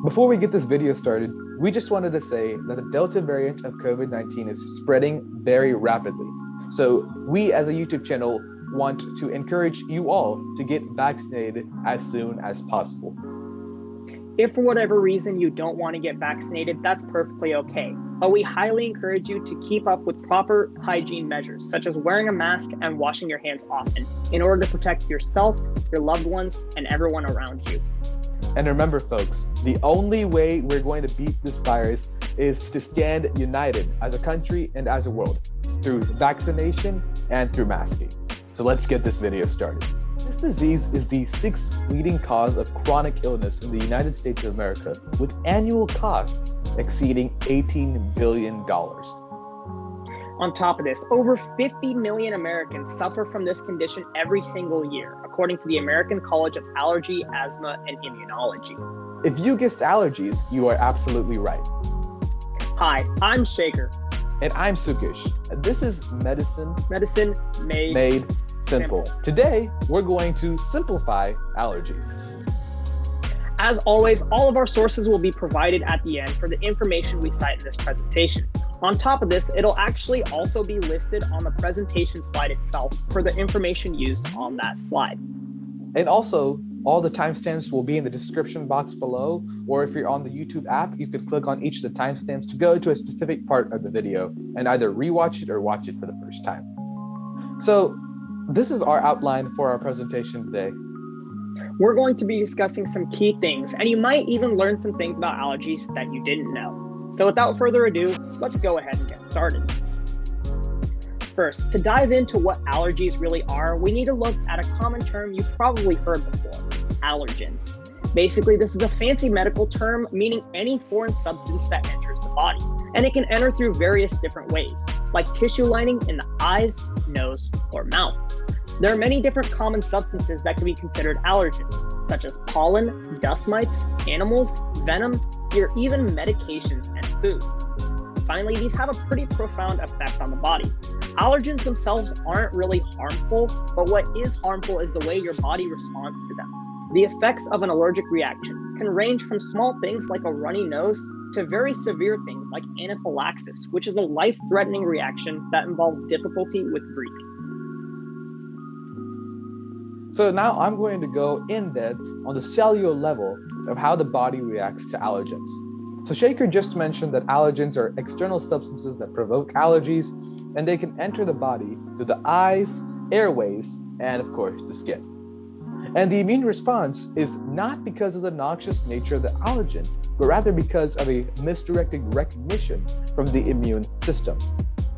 Before we get this video started, we just wanted to say that the Delta variant of COVID-19 is spreading very rapidly. So we as a YouTube channel want to encourage you all to get vaccinated as soon as possible. If for whatever reason you don't want to get vaccinated, that's perfectly okay. But we highly encourage you to keep up with proper hygiene measures, such as wearing a mask and washing your hands often, in order to protect yourself, your loved ones, and everyone around you. And remember, folks, the only way we're going to beat this virus is to stand united as a country and as a world, through vaccination and through masking. So let's get this video started. This disease is the 6th leading cause of chronic illness in the United States of America, with annual costs exceeding $18 billion. On top of this, over 50 million Americans suffer from this condition every single year, according to the American College of Allergy, Asthma, and Immunology. If you guessed allergies, you are absolutely right. Hi, I'm Shaker. And I'm Sukish. This is Medicine Made Simple. Today, we're going to simplify allergies. As always, all of our sources will be provided at the end for the information we cite in this presentation. On top of this, it'll actually also be listed on the presentation slide itself for the information used on that slide. And also, all the timestamps will be in the description box below, or if you're on the YouTube app, you can click on each of the timestamps to go to a specific part of the video and either rewatch it or watch it for the first time. So, this is our outline for our presentation today. We're going to be discussing some key things, and you might even learn some things about allergies that you didn't know. So without further ado, let's go ahead and get started. First, to dive into what allergies really are, we need to look at a common term you've probably heard before, allergens. Basically, this is a fancy medical term meaning any foreign substance that enters the body, and it can enter through various different ways, like tissue lining in the eyes, nose, or mouth. There are many different common substances that can be considered allergens, such as pollen, dust mites, animals, venom, or even medications and food. Finally, these have a pretty profound effect on the body. Allergens themselves aren't really harmful, but what is harmful is the way your body responds to them. The effects of an allergic reaction can range from small things like a runny nose to very severe things like anaphylaxis, which is a life-threatening reaction that involves difficulty with breathing. So now I'm going to go in depth on the cellular level of how the body reacts to allergens. So Shaker just mentioned that allergens are external substances that provoke allergies, and they can enter the body through the eyes, airways, and of course the skin. And the immune response is not because of the noxious nature of the allergen, but rather because of a misdirected recognition from the immune system.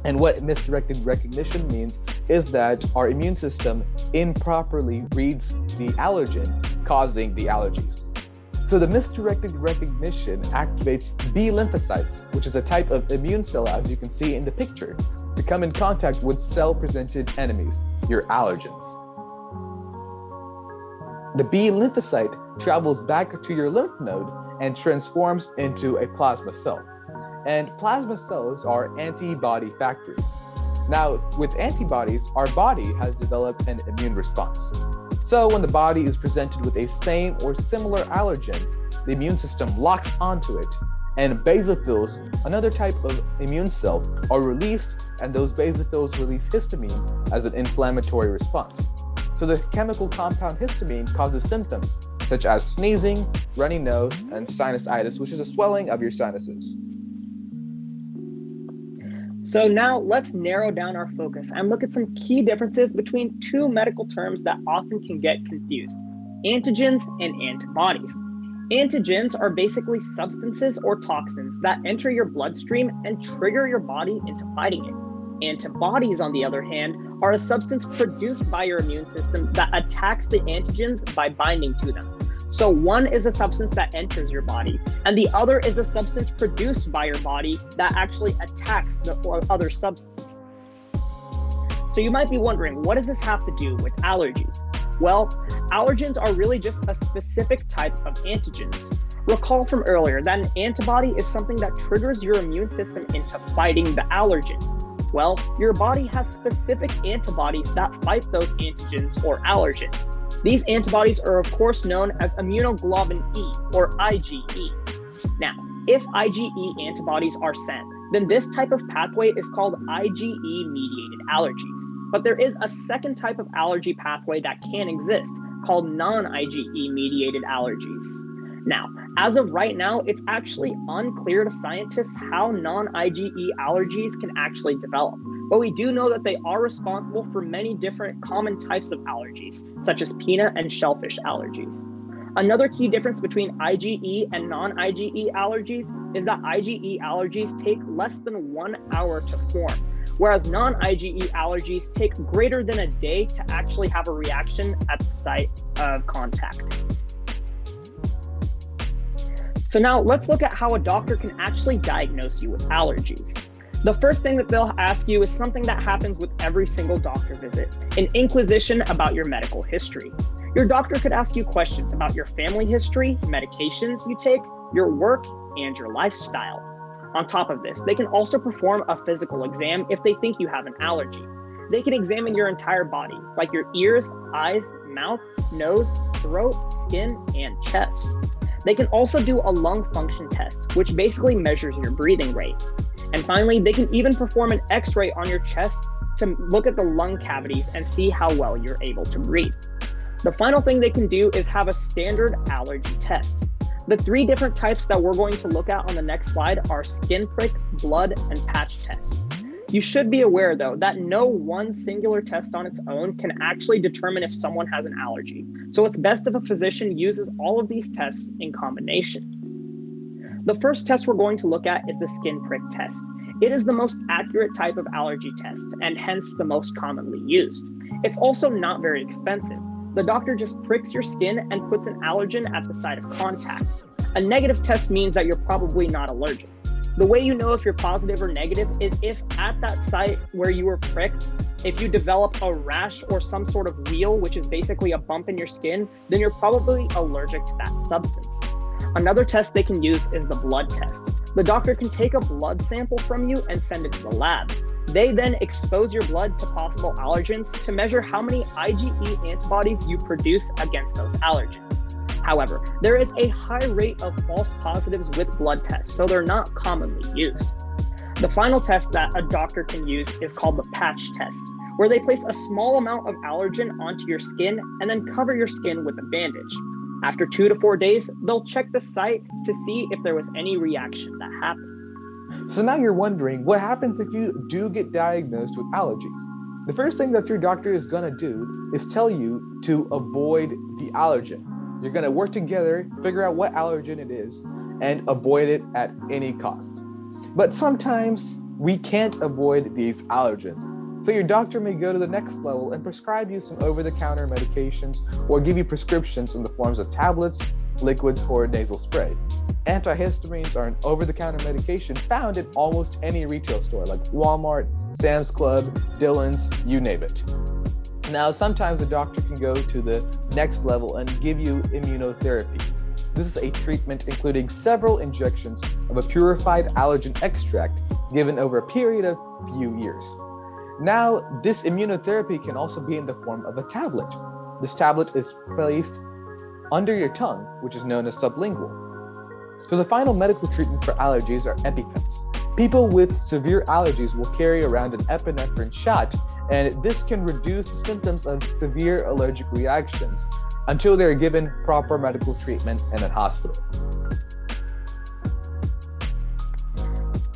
And what misdirected recognition means is that our immune system improperly reads the allergen, causing the allergies. So the misdirected recognition activates B lymphocytes, which is a type of immune cell, as you can see in the picture, to come in contact with cell-presented enemies, your allergens. The B lymphocyte travels back to your lymph node and transforms into a plasma cell. And plasma cells are antibody factories. Now, with antibodies, our body has developed an immune response. So when the body is presented with a same or similar allergen, the immune system locks onto it, and basophils, another type of immune cell, are released, and those basophils release histamine as an inflammatory response. So the chemical compound histamine causes symptoms such as sneezing, runny nose, and sinusitis, which is a swelling of your sinuses. So now let's narrow down our focus and look at some key differences between two medical terms that often can get confused: antigens and antibodies. Antigens are basically substances or toxins that enter your bloodstream and trigger your body into fighting it. Antibodies, on the other hand, are a substance produced by your immune system that attacks the antigens by binding to them. So one is a substance that enters your body, and the other is a substance produced by your body that actually attacks the other substance. So you might be wondering, what does this have to do with allergies? Well, allergens are really just a specific type of antigens. Recall from earlier that an antibody is something that triggers your immune system into fighting the allergen. Well, your body has specific antibodies that fight those antigens or allergens. These antibodies are of course known as immunoglobulin E, or IgE. Now, if IgE antibodies are sent, then this type of pathway is called IgE-mediated allergies. But there is a second type of allergy pathway that can exist called non-IgE-mediated allergies. Now, as of right now, it's actually unclear to scientists how non-IgE allergies can actually develop. But we do know that they are responsible for many different common types of allergies, such as peanut and shellfish allergies. Another key difference between IgE and non-IgE allergies is that IgE allergies take less than 1 hour to form, whereas non-IgE allergies take greater than a day to actually have a reaction at the site of contact. So now let's look at how a doctor can actually diagnose you with allergies. The first thing that they'll ask you is something that happens with every single doctor visit, an inquisition about your medical history. Your doctor could ask you questions about your family history, medications you take, your work, and your lifestyle. On top of this, they can also perform a physical exam if they think you have an allergy. They can examine your entire body, like your ears, eyes, mouth, nose, throat, skin, and chest. They can also do a lung function test, which basically measures your breathing rate. And finally, they can even perform an X-ray on your chest to look at the lung cavities and see how well you're able to breathe. The final thing they can do is have a standard allergy test. The 3 different types that we're going to look at on the next slide are skin prick, blood, and patch tests. You should be aware, though, that no one singular test on its own can actually determine if someone has an allergy. So it's best if a physician uses all of these tests in combination. The first test we're going to look at is the skin prick test. It is the most accurate type of allergy test and hence the most commonly used. It's also not very expensive. The doctor just pricks your skin and puts an allergen at the site of contact. A negative test means that you're probably not allergic. The way you know if you're positive or negative is if at that site where you were pricked, if you develop a rash or some sort of wheal, which is basically a bump in your skin, then you're probably allergic to that substance. Another test they can use is the blood test. The doctor can take a blood sample from you and send it to the lab. They then expose your blood to possible allergens to measure how many IgE antibodies you produce against those allergens. However, there is a high rate of false positives with blood tests, so they're not commonly used. The final test that a doctor can use is called the patch test, where they place a small amount of allergen onto your skin and then cover your skin with a bandage. After 2 to 4 days, they'll check the site to see if there was any reaction that happened. So now you're wondering, what happens if you do get diagnosed with allergies? The first thing that your doctor is going to do is tell you to avoid the allergen. You're going to work together, figure out what allergen it is, and avoid it at any cost. But sometimes we can't avoid these allergens. So your doctor may go to the next level and prescribe you some over-the-counter medications or give you prescriptions in the forms of tablets, liquids, or nasal spray. Antihistamines are an over-the-counter medication found in almost any retail store like Walmart, Sam's Club, Dillon's, you name it. Now, sometimes a doctor can go to the next level and give you immunotherapy. This is a treatment including several injections of a purified allergen extract given over a period of few years. Now, this immunotherapy can also be in the form of a tablet. This tablet is placed under your tongue, which is known as sublingual. So the final medical treatment for allergies are EpiPens. People with severe allergies will carry around an epinephrine shot, and this can reduce the symptoms of severe allergic reactions until they're given proper medical treatment in a hospital.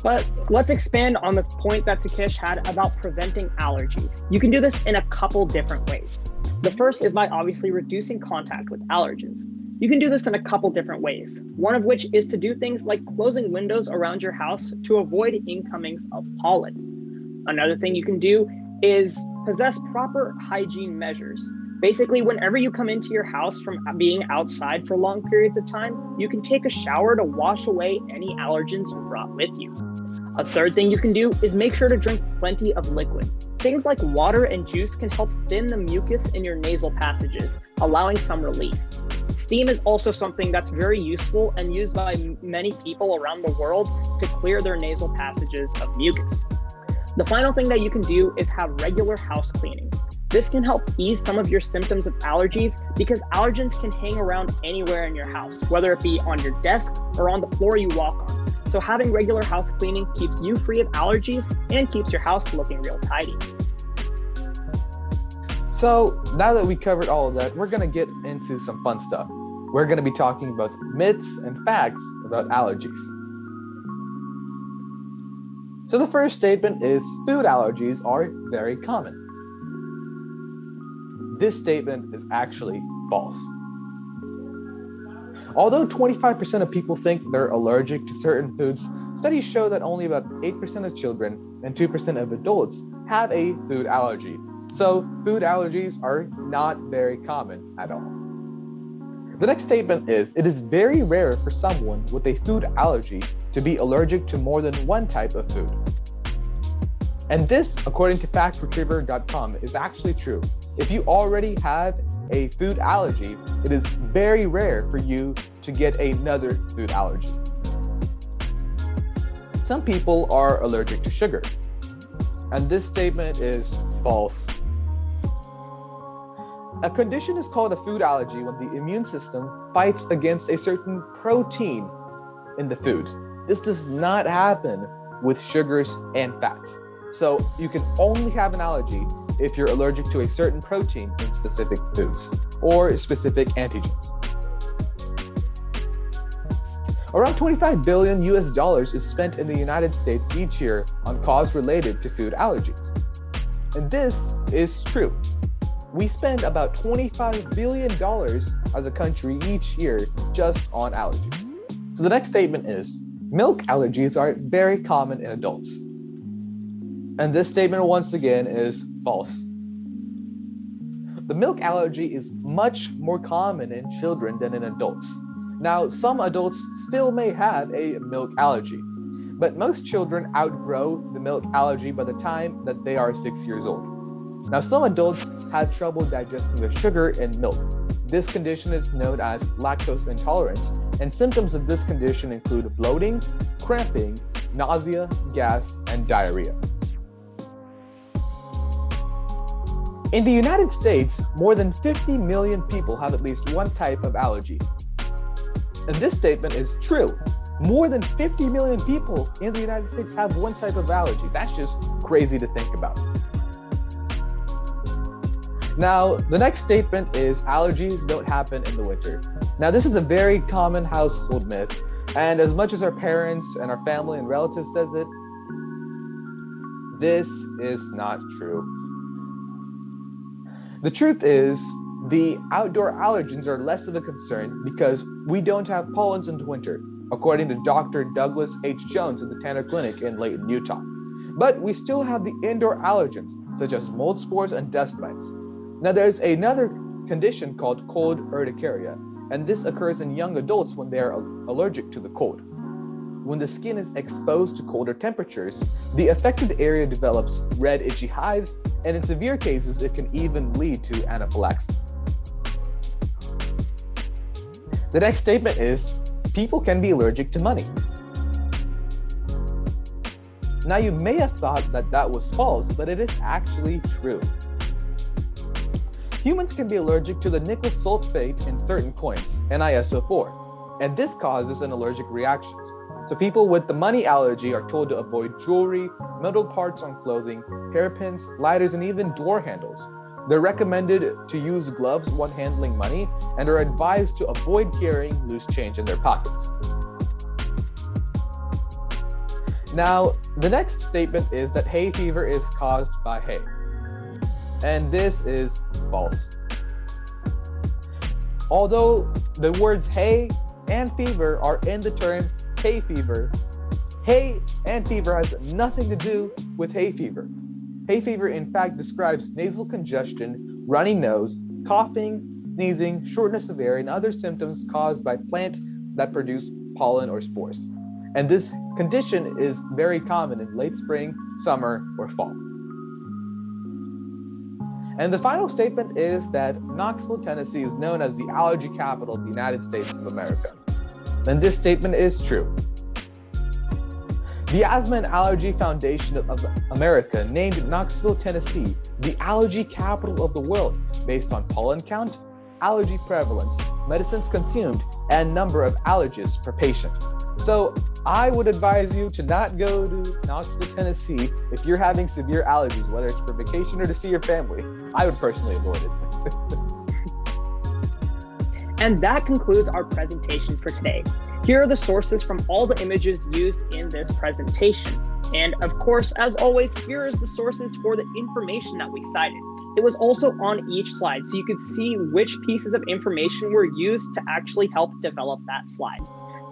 But let's expand on the point that Takesh had about preventing allergies. You can do this in a couple different ways. The first is by obviously reducing contact with allergens. You can do this in a couple different ways, one of which is to do things like closing windows around your house to avoid incomings of pollen. Another thing you can do is possess proper hygiene measures. Basically, whenever you come into your house from being outside for long periods of time, you can take a shower to wash away any allergens you brought with you. A third thing you can do is make sure to drink plenty of liquid. Things like water and juice can help thin the mucus in your nasal passages, allowing some relief. Steam is also something that's very useful and used by many people around the world to clear their nasal passages of mucus. The final thing that you can do is have regular house cleaning. This can help ease some of your symptoms of allergies because allergens can hang around anywhere in your house, whether it be on your desk or on the floor you walk on. So having regular house cleaning keeps you free of allergies and keeps your house looking real tidy. So now that we covered all of that, we're going to get into some fun stuff. We're going to be talking about myths and facts about allergies. So the first statement is food allergies are very common. This statement is actually false. Although 25% of people think they're allergic to certain foods, studies show that only about 8% of children and 2% of adults have a food allergy. So food allergies are not very common at all. The next statement is, it is very rare for someone with a food allergy to be allergic to more than one type of food. And this, according to factretriever.com, is actually true. If you already have a food allergy, it is very rare for you to get another food allergy. Some people are allergic to sugar, and this statement is false. A condition is called a food allergy when the immune system fights against a certain protein in the food. This does not happen with sugars and fats. So you can only have an allergy if you're allergic to a certain protein in specific foods or specific antigens. Around $25 billion is spent in the United States each year on costs related to food allergies. And this is true. We spend about $25 billion as a country each year just on allergies. So the next statement is, milk allergies are very common in adults. And this statement once again is false. The milk allergy is much more common in children than in adults. Now, some adults still may have a milk allergy, but most children outgrow the milk allergy by the time that they are 6 years old. Now, some adults have trouble digesting the sugar in milk. This condition is known as lactose intolerance, and symptoms of this condition include bloating, cramping, nausea, gas, and diarrhea. In the United States, more than 50 million people have at least one type of allergy. And this statement is true. More than 50 million people in the United States have one type of allergy. That's just crazy to think about. Now, the next statement is allergies don't happen in the winter. Now, this is a very common household myth, and as much as our parents and our family and relatives says it, this is not true. The truth is, the outdoor allergens are less of a concern because we don't have pollens in winter, according to Dr. Douglas H. Jones at the Tanner Clinic in Layton, Utah. But we still have the indoor allergens, such as mold spores and dust mites. Now, there's another condition called cold urticaria, and this occurs in young adults when they are allergic to the cold. When the skin is exposed to colder temperatures, the affected area develops red, itchy hives, and in severe cases, it can even lead to anaphylaxis. The next statement is, people can be allergic to money. Now, you may have thought that that was false, but it is actually true. Humans can be allergic to the nickel sulfate in certain coins, NiSO4, and this causes an allergic reaction. So people with the money allergy are told to avoid jewelry, metal parts on clothing, hairpins, lighters, and even door handles. They're recommended to use gloves when handling money and are advised to avoid carrying loose change in their pockets. Now, the next statement is that hay fever is caused by hay. And this is false. Although the words hay and fever are in the term hay fever, hay and fever has nothing to do with hay fever. Hay fever, in fact, describes nasal congestion, runny nose, coughing, sneezing, shortness of air, and other symptoms caused by plants that produce pollen or spores. And this condition is very common in late spring, summer, or fall. And the final statement is that Knoxville, Tennessee is known as the allergy capital of the United States of America. And this statement is true. The Asthma and Allergy Foundation of America named Knoxville, Tennessee, the allergy capital of the world based on pollen count, allergy prevalence, medicines consumed, and number of allergies per patient. So I would advise you to not go to Knoxville, Tennessee if you're having severe allergies, whether it's for vacation or to see your family. I would personally avoid it. And that concludes our presentation for today. Here are the sources from all the images used in this presentation. And of course, as always, here is the sources for the information that we cited. It was also on each slide, so you could see which pieces of information were used to actually help develop that slide.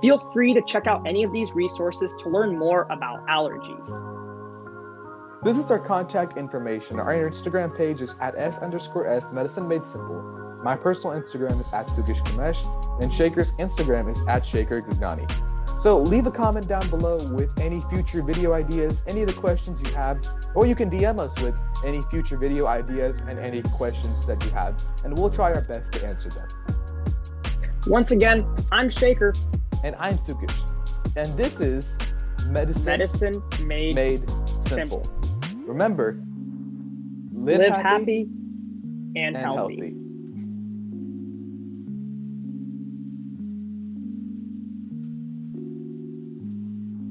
Feel free to check out any of these resources to learn more about allergies. This is our contact information. Our Instagram page is at @S_S Medicine Made Simple. My personal Instagram is @Sugish Kamesh, and Shaker's Instagram is @Shaker Gugnani. So leave a comment down below with any future video ideas, any of the questions you have, or you can DM us with any future video ideas and any questions that you have, and we'll try our best to answer them. Once again, I'm Shaker. And I'm Sugish. And this is Medicine Made Simple. Remember, live happy and healthy.